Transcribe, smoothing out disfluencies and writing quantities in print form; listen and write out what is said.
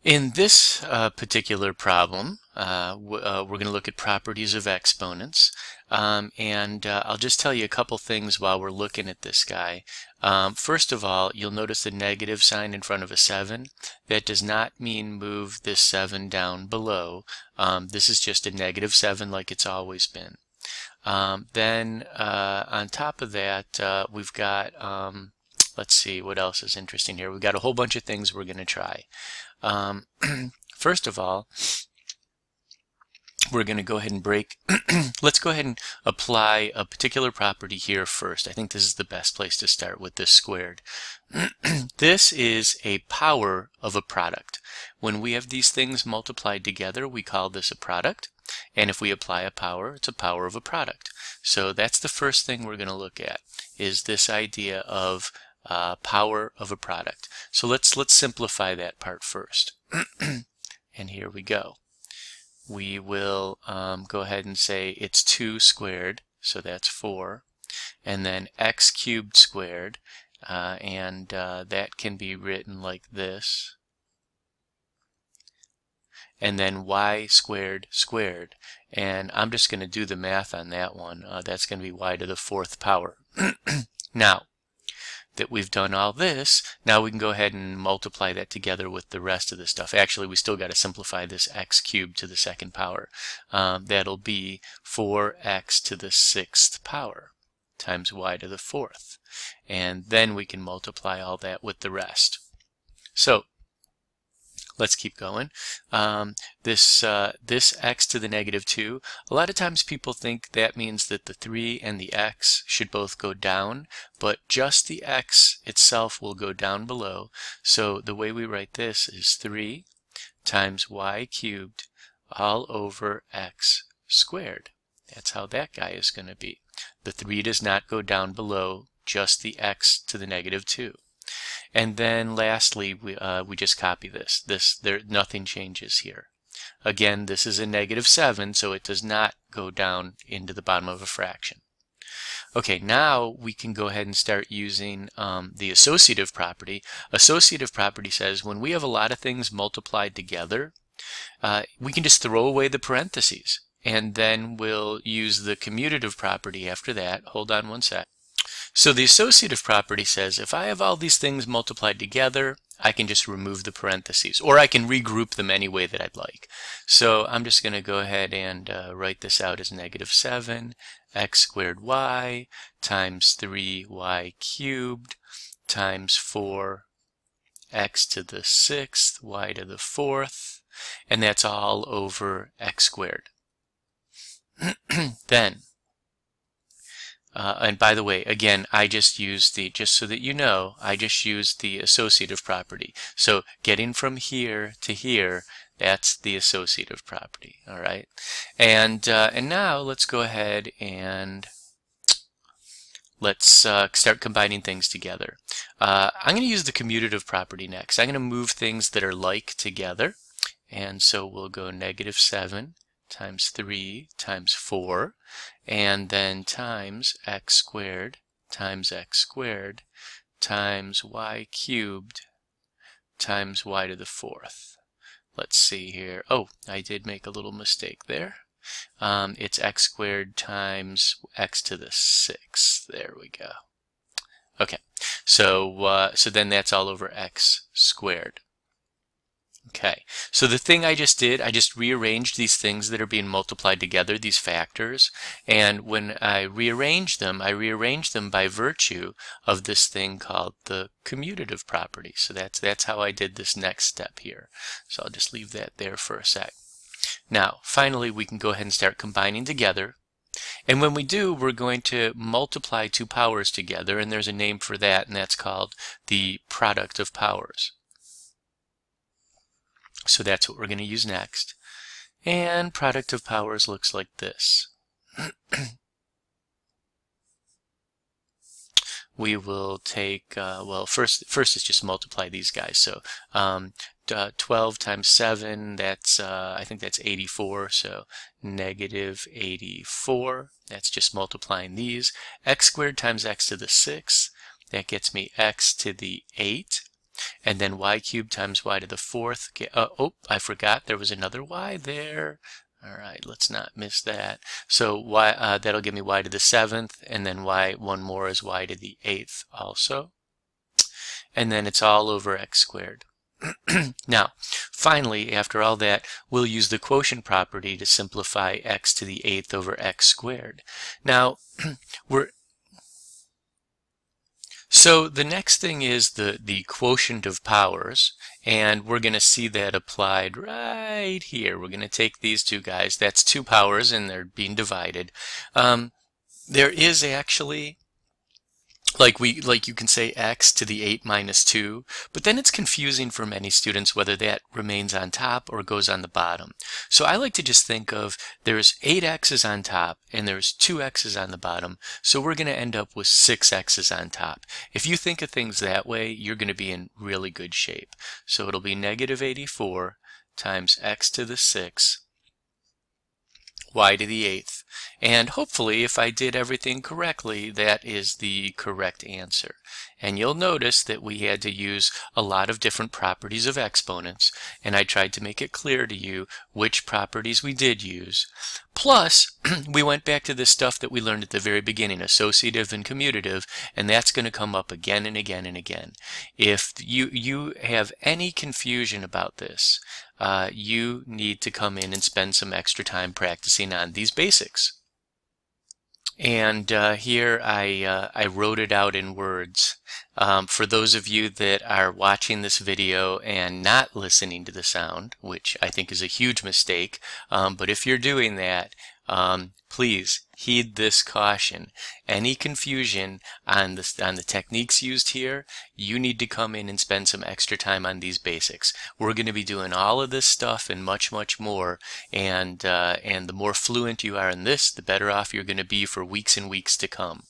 In this particular problem, we're going to look at properties of exponents, and I'll just tell you a couple things while we're looking at this guy. First of all, you'll notice the negative sign in front of a 7. That does not mean move this 7 down below. This is just a negative 7 like it's always been. Then on top of that, we've got, let's see, what else is interesting here. We've got a whole bunch of things we're going to try. First of all, we're going to go ahead and break. Let's go ahead and apply a particular property here first. I think this is the best place to start with this squared. This is a power of a product. When we have these things multiplied together, we call this a product. And if we apply a power, it's a power of a product. So that's the first thing we're going to look at, is this idea of power of a product. So let's simplify that part first. And here we go. We will go ahead and say it's 2 squared, so that's 4, and then x cubed squared, and that can be written like this, and then y squared squared, and I'm just going to do the math on that one. That's going to be y to the 4th power. Now that we've done all this, now we can go ahead and multiply that together with the rest of the stuff. Actually, we still got to simplify this x cubed to the 2nd power. That'll be 4x to the 6th power times y to the 4th. And then we can multiply all that with the rest. So let's keep going. This x to the negative 2, a lot of times people think that means that the 3 and the x should both go down, but just the x itself will go down below. So the way we write this is 3 times y cubed all over x squared. That's how that guy is going to be. The 3 does not go down below, just the x to the negative 2. And then lastly, we just copy this. Nothing changes here. Again, this is a negative 7, so it does not go down into the bottom of a fraction. Okay, now we can go ahead and start using the associative property. Associative property says when we have a lot of things multiplied together, we can just throw away the parentheses, and then we'll use the commutative property after that. Hold on one sec. So the associative property says if I have all these things multiplied together, I can just remove the parentheses, or I can regroup them any way that I'd like. So I'm just going to go ahead and write this out as negative 7 x squared y times 3y cubed times 4 x to the 6th y to the 4th, and that's all over x squared. Then and by the way, again, I just used just so that you know, I just used the associative property. So getting from here to here, that's the associative property. All right, and now let's go ahead and let's start combining things together. I'm going to use the commutative property next. I'm going to move things that are like together, and so we'll go negative 7 times 3 times 4, and then times x squared times y cubed times y to the 4th. Let's see here. Oh, I did make a little mistake there. It's x squared times x to the 6th. There we go. Okay, so then that's all over x squared. Okay, so the thing I just did, I just rearranged these things that are being multiplied together, these factors, and when I rearrange them by virtue of this thing called the commutative property. So that's how I did this next step here. So I'll just leave that there for a sec. Now, finally, we can go ahead and start combining together. And when we do, we're going to multiply two powers together, and there's a name for that, and that's called the product of powers. So that's what we're going to use next. And product of powers looks like this. We will take, well, first is just multiply these guys. So 12 times 7, that's, I think that's 84. So negative 84. That's just multiplying these. X squared times x to the 6th. That gets me x to the 8. and then y cubed times y to the 4th. Oh, I forgot there was another y there. All right, let's not miss that. So y, that'll give me y to the 7th, and then one more is y to the 8th also. And then it's all over x squared. Now, finally, after all that, we'll use the quotient property to simplify x to the 8th over x squared. Now, so the next thing is the quotient of powers, and we're going to see that applied right here. We're going to take these two guys. That's two powers, and they're being divided. There is actually, like you can say x to the 8 minus 2, but then it's confusing for many students whether that remains on top or goes on the bottom. So I like to just think of there's 8 x's on top and there's 2 x's on the bottom, so we're going to end up with 6 x's on top. If you think of things that way, you're going to be in really good shape. So it'll be negative 84 times x to the 6 y to the 8th. And hopefully, if I did everything correctly, that is the correct answer. And you'll notice that we had to use a lot of different properties of exponents, and I tried to make it clear to you which properties we did use. Plus, we went back to the stuff that we learned at the very beginning, associative and commutative, and that's going to come up again and again and again. If you have any confusion about this, you need to come in and spend some extra time practicing on these basics. And here I wrote it out in words. For those of you that are watching this video and not listening to the sound, which I think is a huge mistake, but if you're doing that, please heed this caution. Any confusion on the techniques used here, you need to come in and spend some extra time on these basics. We're going to be doing all of this stuff and much, much more, and the more fluent you are in this, the better off you're going to be for weeks and weeks to come.